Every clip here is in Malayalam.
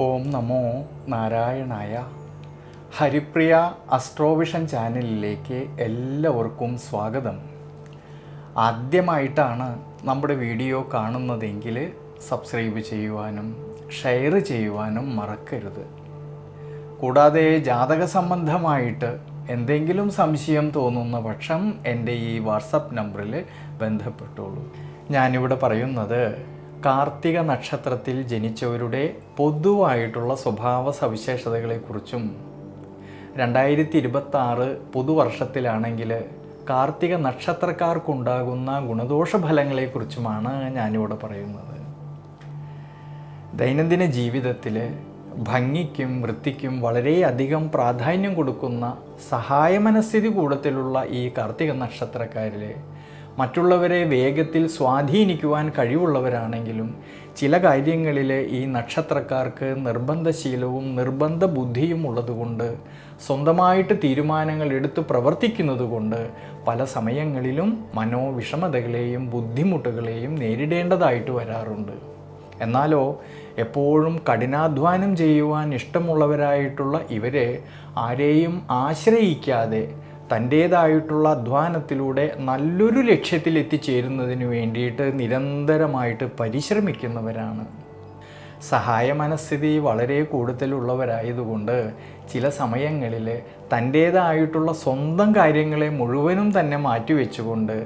ഓം നമോ നാരായണായ. ഹരിപ്രിയ അസ്ട്രോവിഷൻ ചാനലിലേക്ക് എല്ലാവർക്കും സ്വാഗതം. ആദ്യമായിട്ടാണ് നമ്മുടെ വീഡിയോ കാണുന്നതെങ്കിൽ സബ്സ്ക്രൈബ് ചെയ്യുവാനും ഷെയർ ചെയ്യുവാനും മറക്കരുത്. കൂടാതെ ജാതക സംബന്ധമായിട്ട് എന്തെങ്കിലും സംശയം തോന്നുന്ന പക്ഷം എൻ്റെ ഈ വാട്സപ്പ് നമ്പറിൽ ബന്ധപ്പെട്ടോളൂ. ഞാനിവിടെ പറയുന്നത് കാർത്തിക നക്ഷത്രത്തിൽ ജനിച്ചവരുടെ പൊതുവായിട്ടുള്ള സ്വഭാവ സവിശേഷതകളെക്കുറിച്ചും 2026 പുതുവർഷത്തിലാണെങ്കിൽ കാർത്തിക നക്ഷത്രക്കാർക്കുണ്ടാകുന്ന ഗുണദോഷ ഫലങ്ങളെക്കുറിച്ചുമാണ് ഞാനിവിടെ പറയുന്നത്. ദൈനംദിന ജീവിതത്തിൽ ഭംഗിക്കും വൃത്തിക്കും വളരെയധികം പ്രാധാന്യം കൊടുക്കുന്ന സഹായമനസ്ഥിതി കൂടത്തിലുള്ള ഈ കാർത്തിക നക്ഷത്രക്കാരിൽ മറ്റുള്ളവരെ വേഗത്തിൽ സ്വാധീനിക്കുവാൻ കഴിവുള്ളവരാണെങ്കിലും ചില കാര്യങ്ങളിൽ ഈ നക്ഷത്രക്കാർക്ക് നിർബന്ധശീലവും നിർബന്ധ ബുദ്ധിയും ഉള്ളതുകൊണ്ട് സ്വന്തമായിട്ട് തീരുമാനങ്ങൾ എടുത്ത് പ്രവർത്തിക്കുന്നതുകൊണ്ട് പല സമയങ്ങളിലും മനോവിഷമതകളെയും ബുദ്ധിമുട്ടുകളെയും നേരിടേണ്ടതായിട്ട് വരാറുണ്ട്. എന്നാലോ എപ്പോഴും കഠിനാധ്വാനം ചെയ്യുവാൻ ഇഷ്ടമുള്ളവരായിട്ടുള്ള ഇവരെ ആരെയും ആശ്രയിക്കാതെ തൻ്റേതായിട്ടുള്ള അധ്വാനത്തിലൂടെ നല്ലൊരു ലക്ഷ്യത്തിൽ എത്തിച്ചേരുന്നതിന് വേണ്ടിയിട്ട് നിരന്തരമായിട്ട് പരിശ്രമിക്കുന്നവരാണ്. സഹായ മനസ്ഥിതി വളരെ കൂടുതലുള്ളവരായതുകൊണ്ട് ചില സമയങ്ങളിൽ തൻ്റേതായിട്ടുള്ള സ്വന്തം കാര്യങ്ങളെ മുഴുവനും തന്നെ മാറ്റിവെച്ചുകൊണ്ട്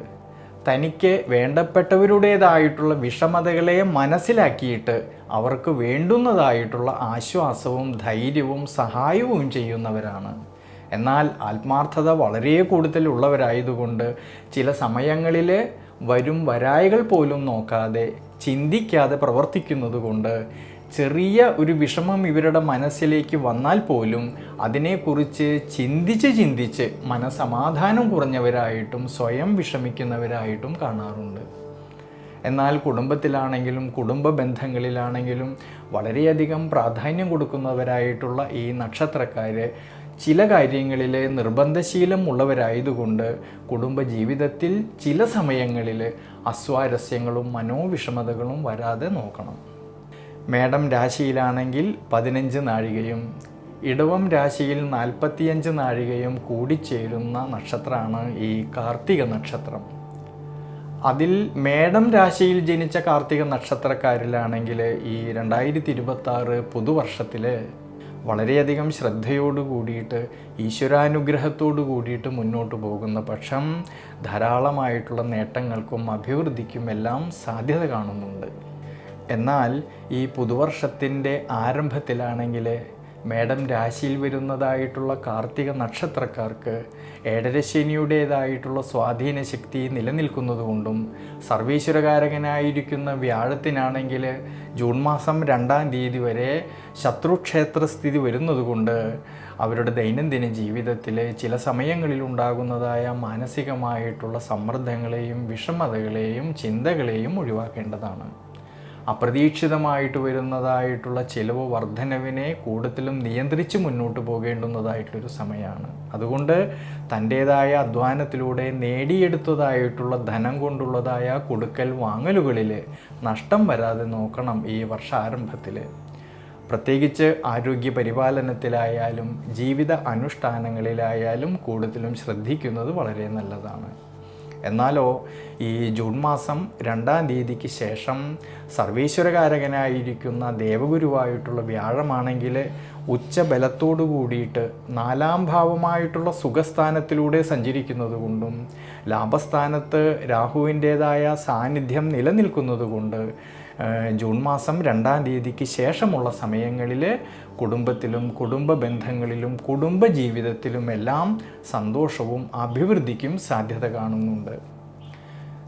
തനിക്ക് വേണ്ടപ്പെട്ടവരുടേതായിട്ടുള്ള വിഷമതകളെ മനസ്സിലാക്കിയിട്ട് അവർക്ക് വേണ്ടുന്നതായിട്ടുള്ള ആശ്വാസവും ധൈര്യവും സഹായവും ചെയ്യുന്നവരാണ്. എന്നാൽ ആത്മാർത്ഥത വളരെ കൂടുതലുള്ളവരായതുകൊണ്ട് ചില സമയങ്ങളിൽ വരും വരായികൾ പോലും നോക്കാതെ ചിന്തിക്കാതെ പ്രവർത്തിക്കുന്നത് കൊണ്ട് ചെറിയ ഒരു വിഷമം ഇവരുടെ മനസ്സിലേക്ക് വന്നാൽ പോലും അതിനെക്കുറിച്ച് ചിന്തിച്ച് മനസമാധാനം കുറഞ്ഞവരായിട്ടും സ്വയം വിഷമിക്കുന്നവരായിട്ടും കാണാറുണ്ട്. എന്നാൽ കുടുംബത്തിലാണെങ്കിലും കുടുംബ ബന്ധങ്ങളിലാണെങ്കിലും വളരെയധികം പ്രാധാന്യം കൊടുക്കുന്നവരായിട്ടുള്ള ഈ നക്ഷത്രക്കാർ ചില കാര്യങ്ങളിൽ നിർബന്ധശീലം ഉള്ളവരായതുകൊണ്ട് കുടുംബജീവിതത്തിൽ ചില സമയങ്ങളിൽ അസ്വാരസ്യങ്ങളും മനോവിഷമതകളും വരാതെ നോക്കണം. മേടം രാശിയിലാണെങ്കിൽ 15 നാഴികയും ഇടവം രാശിയിൽ 45 നാഴികയും കൂടിച്ചേരുന്ന നക്ഷത്രമാണ് ഈ കാർത്തിക നക്ഷത്രം. അതിൽ മേടം രാശിയിൽ ജനിച്ച കാർത്തിക നക്ഷത്രക്കാരിലാണെങ്കിൽ ഈ 2026 പുതുവർഷത്തിൽ വളരെയധികം ശ്രദ്ധയോടു കൂടിയിട്ട് ഈശ്വരാനുഗ്രഹത്തോടു കൂടിയിട്ട് മുന്നോട്ട് പോകുന്ന പക്ഷം ധാരാളമായിട്ടുള്ള നേട്ടങ്ങൾക്കും അഭിവൃദ്ധിക്കും എല്ലാം സാധ്യത കാണുന്നുണ്ട്. എന്നാൽ ഈ പുതുവർഷത്തിൻ്റെ ആരംഭത്തിലാണെങ്കിൽ മേടം രാശിയിൽ വരുന്നതായിട്ടുള്ള കാർത്തിക നക്ഷത്രക്കാർക്ക് ഏഴരശനിയുടേതായിട്ടുള്ള സ്വാധീന ശക്തി നിലനിൽക്കുന്നതുകൊണ്ടും സർവീശ്വരകാരകനായിരിക്കുന്ന വ്യാഴത്തിനാണെങ്കിൽ ജൂൺ മാസം 2-ാം തീയതി വരെ ശത്രുക്ഷേത്രസ്ഥിതി വരുന്നതുകൊണ്ട് അവരുടെ ദൈനംദിന ജീവിതത്തിൽ ചില സമയങ്ങളിൽ ഉണ്ടാകുന്നതായ മാനസികമായിട്ടുള്ള സമ്മർദ്ദങ്ങളെയും വിഷമതകളെയും ചിന്തകളെയും ഒഴിവാക്കേണ്ടതാണ്. അപ്രതീക്ഷിതമായിട്ട് വരുന്നതായിട്ടുള്ള ചിലവ് വർധനവിനെ കൂടുതലും നിയന്ത്രിച്ച് മുന്നോട്ട് പോകേണ്ടുന്നതായിട്ടൊരു സമയമാണ്. അതുകൊണ്ട് തൻ്റേതായ അധ്വാനത്തിലൂടെ നേടിയെടുത്തതായിട്ടുള്ള ധനം കൊണ്ടുള്ളതായ കൊടുക്കൽ വാങ്ങലുകളിൽ നഷ്ടം വരാതെ നോക്കണം ഈ വർഷാരംഭത്തിൽ. പ്രത്യേകിച്ച് ആരോഗ്യ പരിപാലനത്തിലായാലും ജീവിത അനുഷ്ഠാനങ്ങളിലായാലും കൂടുതലും ശ്രദ്ധിക്കുന്നത് വളരെ നല്ലതാണ്. എന്നാലോ ഈ ജൂൺ മാസം 2-ാം തീയതിക്ക് ശേഷം സർവീശ്വരകാരകനായിരിക്കുന്ന ദേവഗുരുവായിട്ടുള്ള വ്യാഴമാണെങ്കിൽ ഉച്ചബലത്തോടു കൂടിയിട്ട് 4-ാം ഭാവമായിട്ടുള്ള സുഖസ്ഥാനത്തിലൂടെ സഞ്ചരിക്കുന്നത് കൊണ്ടും ലാഭസ്ഥാനത്ത് രാഹുവിൻ്റേതായ സാന്നിധ്യം നിലനിൽക്കുന്നതുകൊണ്ട് ജൂൺ മാസം 2-ാം തീയതിക്ക് ശേഷമുള്ള സമയങ്ങളിൽ കുടുംബത്തിലും കുടുംബ ബന്ധങ്ങളിലും കുടുംബ ജീവിതത്തിലുമെല്ലാം സന്തോഷവും അഭിവൃദ്ധിക്കും സാധ്യത കാണുന്നുണ്ട്.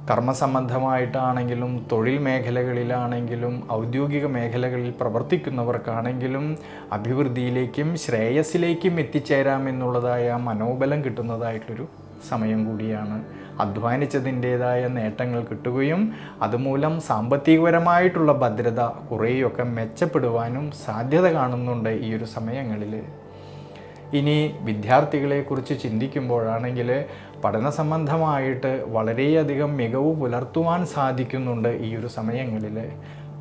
കർമ്മസംബന്ധമായിട്ടാണെങ്കിലും തൊഴിൽ മേഖലകളിലാണെങ്കിലും ഔദ്യോഗിക മേഖലകളിൽ പ്രവർത്തിക്കുന്നവർക്കാണെങ്കിലും അഭിവൃദ്ധിയിലേക്കും ശ്രേയസ്സിലേക്കും എത്തിച്ചേരാമെന്നുള്ളതായ മനോബലം കിട്ടുന്നതായിട്ടൊരു സമയം കൂടിയാണ്. അധ്വാനിച്ചതിൻ്റേതായ നേട്ടങ്ങൾ കിട്ടുകയും അതുമൂലം സാമ്പത്തികപരമായിട്ടുള്ള ഭദ്രത കുറേയൊക്കെ മെച്ചപ്പെടുവാനും സാധ്യത കാണുന്നുണ്ട് ഈ ഒരു സമയങ്ങളിൽ. ഇനി വിദ്യാർത്ഥികളെക്കുറിച്ച് ചിന്തിക്കുമ്പോഴാണെങ്കിൽ പഠന സംബന്ധമായിട്ട് വളരെയധികം മികവ് പുലർത്തുവാൻ സാധിക്കുന്നുണ്ട് ഈ ഒരു സമയങ്ങളിൽ.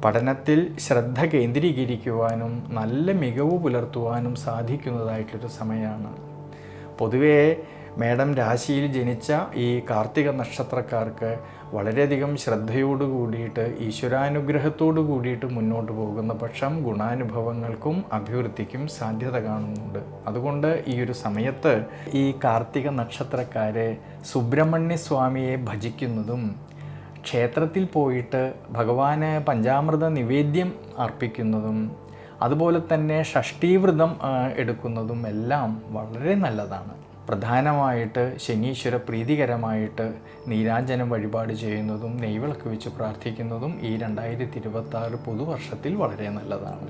പഠനത്തിൽ ശ്രദ്ധ കേന്ദ്രീകരിക്കുവാനും നല്ല മികവ് പുലർത്തുവാനും സാധിക്കുന്നതായിട്ടൊരു സമയമാണ്. പൊതുവേ മേടം രാശിയിൽ ജനിച്ച ഈ കാർത്തിക നക്ഷത്രക്കാർക്ക് വളരെയധികം ശ്രദ്ധയോട് കൂടിയിട്ട് ഈശ്വരാനുഗ്രഹത്തോടു കൂടിയിട്ട് മുന്നോട്ട് പോകുന്ന പക്ഷം ഗുണാനുഭവങ്ങൾക്കും അഭിവൃദ്ധിക്കും സാധ്യത കാണുന്നുണ്ട്. അതുകൊണ്ട് ഈ ഒരു സമയത്ത് ഈ കാർത്തിക നക്ഷത്രക്കാരെ സുബ്രഹ്മണ്യ സ്വാമിയെ ഭജിക്കുന്നതും ക്ഷേത്രത്തിൽ പോയിട്ട് ഭഗവാന് പഞ്ചാമൃത നിവേദ്യം അർപ്പിക്കുന്നതും അതുപോലെ തന്നെ ഷഷ്ഠീവ്രതം എടുക്കുന്നതും എല്ലാം വളരെ നല്ലതാണ്. പ്രധാനമായിട്ട് ശനീശ്വര പ്രീതികരമായിട്ട് നീരാഞ്ജനം വഴിപാട് ചെയ്യുന്നതും നെയ്വിളക്ക് വെച്ച് പ്രാർത്ഥിക്കുന്നതും ഈ 2026 പുതുവർഷത്തിൽ വളരെ നല്ലതാണ്.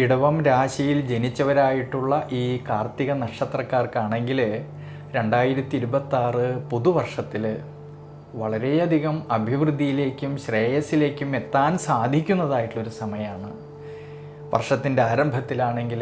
ഇടവം രാശിയിൽ ജനിച്ചവരായിട്ടുള്ള ഈ കാർത്തിക നക്ഷത്രക്കാർക്കാണെങ്കിൽ 2026 പുതുവർഷത്തിൽ വളരെയധികം അഭിവൃദ്ധിയിലേക്കും ശ്രേയസ്സിലേക്കും എത്താൻ സാധിക്കുന്നതായിട്ടുള്ളൊരു സമയമാണ്. വർഷത്തിൻ്റെ ആരംഭത്തിലാണെങ്കിൽ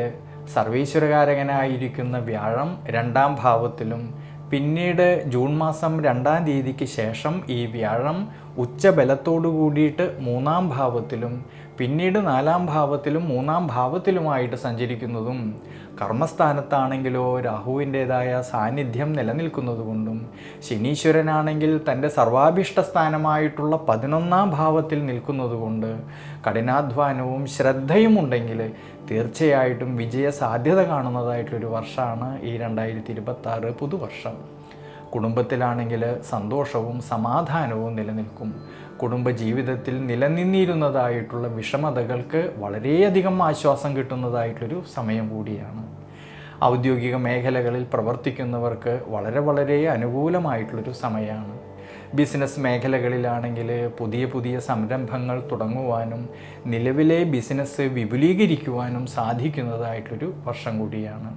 സർവീശ്വരകാരകനായിരിക്കുന്ന വ്യാഴം 2ാം ഭാവത്തിലും പിന്നീട് ജൂൺ മാസം 2ാം തീയതിക്ക് ശേഷം ഈ വ്യാഴം ഉച്ചബലത്തോടു കൂടിയിട്ട് 3ാം ഭാവത്തിലും പിന്നീട് 4ാം ഭാവത്തിലും 3ാം ഭാവത്തിലുമായിട്ട് സഞ്ചരിക്കുന്നതും കർമ്മസ്ഥാനത്താണെങ്കിലോ രാഹുവിൻ്റേതായ സാന്നിധ്യം നിലനിൽക്കുന്നതുകൊണ്ടും ശനീശ്വരനാണെങ്കിൽ തൻ്റെ സർവാഭീഷ്ട സ്ഥാനമായിട്ടുള്ള 11ാം ഭാവത്തിൽ നിൽക്കുന്നതുകൊണ്ട് കഠിനാധ്വാനവും ശ്രദ്ധയും ഉണ്ടെങ്കിൽ തീർച്ചയായിട്ടും വിജയ സാധ്യത കാണുന്നതായിട്ടൊരു വർഷമാണ് ഈ 2026 പുതുവർഷം. കുടുംബത്തിലാണെങ്കിൽ സന്തോഷവും സമാധാനവും നിലനിൽക്കും. കുടുംബജീവിതത്തിൽ നിലനിന്നിരുന്നതായിട്ടുള്ള വിഷമതകൾക്ക് വളരെയധികം ആശ്വാസം കിട്ടുന്നതായിട്ടൊരു സമയം കൂടിയാണ്. ഔദ്യോഗിക മേഖലകളിൽ പ്രവർത്തിക്കുന്നവർക്ക് വളരെ അനുകൂലമായിട്ടുള്ളൊരു സമയമാണ്. ബിസിനസ് മേഖലകളിലാണെങ്കിൽ പുതിയ സംരംഭങ്ങൾ തുടങ്ങുവാനും നിലവിലെ ബിസിനസ് വിപുലീകരിക്കുവാനും സാധിക്കുന്നതായിട്ടൊരു വർഷം കൂടിയാണ്.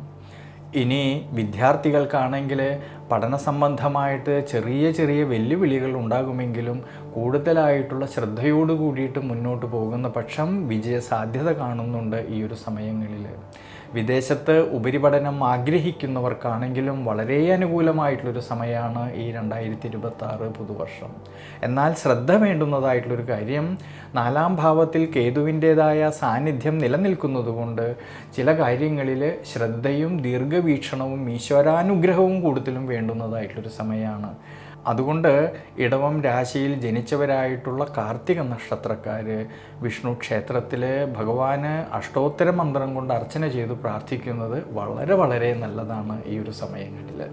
ഇനി വിദ്യാർത്ഥികൾക്കാണെങ്കിൽ പഠന സംബന്ധമായിട്ട് ചെറിയ വെല്ലുവിളികൾ ഉണ്ടാകുമെങ്കിലും കൂടുതലായിട്ടുള്ള ശ്രദ്ധയോട് കൂടിയിട്ട് മുന്നോട്ട് പോകുന്ന പക്ഷം വിജയ സാധ്യത കാണുന്നുണ്ട് ഈ ഒരു സമയങ്ങളിൽ. വിദേശത്ത് ഉപരിപഠനം ആഗ്രഹിക്കുന്നവർക്കാണെങ്കിലും വളരെ അനുകൂലമായിട്ടുള്ളൊരു സമയമാണ് ഈ 2026 പുതുവർഷം. എന്നാൽ ശ്രദ്ധ വേണ്ടുന്നതായിട്ടുള്ളൊരു കാര്യം 4ാം ഭാവത്തിൽ കേതുവിൻ്റേതായ സാന്നിധ്യം നിലനിൽക്കുന്നതുകൊണ്ട് ചില കാര്യങ്ങളിൽ ശ്രദ്ധയും ദീർഘവീക്ഷണവും ഈശ്വരാനുഗ്രഹവും കൂടുതലും വേണ്ടുന്നതായിട്ടുള്ളൊരു സമയമാണ്. അതുകൊണ്ട് ഇടവം രാശിയിൽ ജനിച്ചവരായിട്ടുള്ള കാർത്തിക നക്ഷത്രക്കാർ വിഷ്ണു ക്ഷേത്രത്തിൽ ഭഗവാന് അഷ്ടോത്തര മന്ത്രം കൊണ്ട് അർച്ചന ചെയ്ത് പ്രാർത്ഥിക്കുന്നത് വളരെ നല്ലതാണ് ഈ ഒരു സമയങ്ങളിൽ.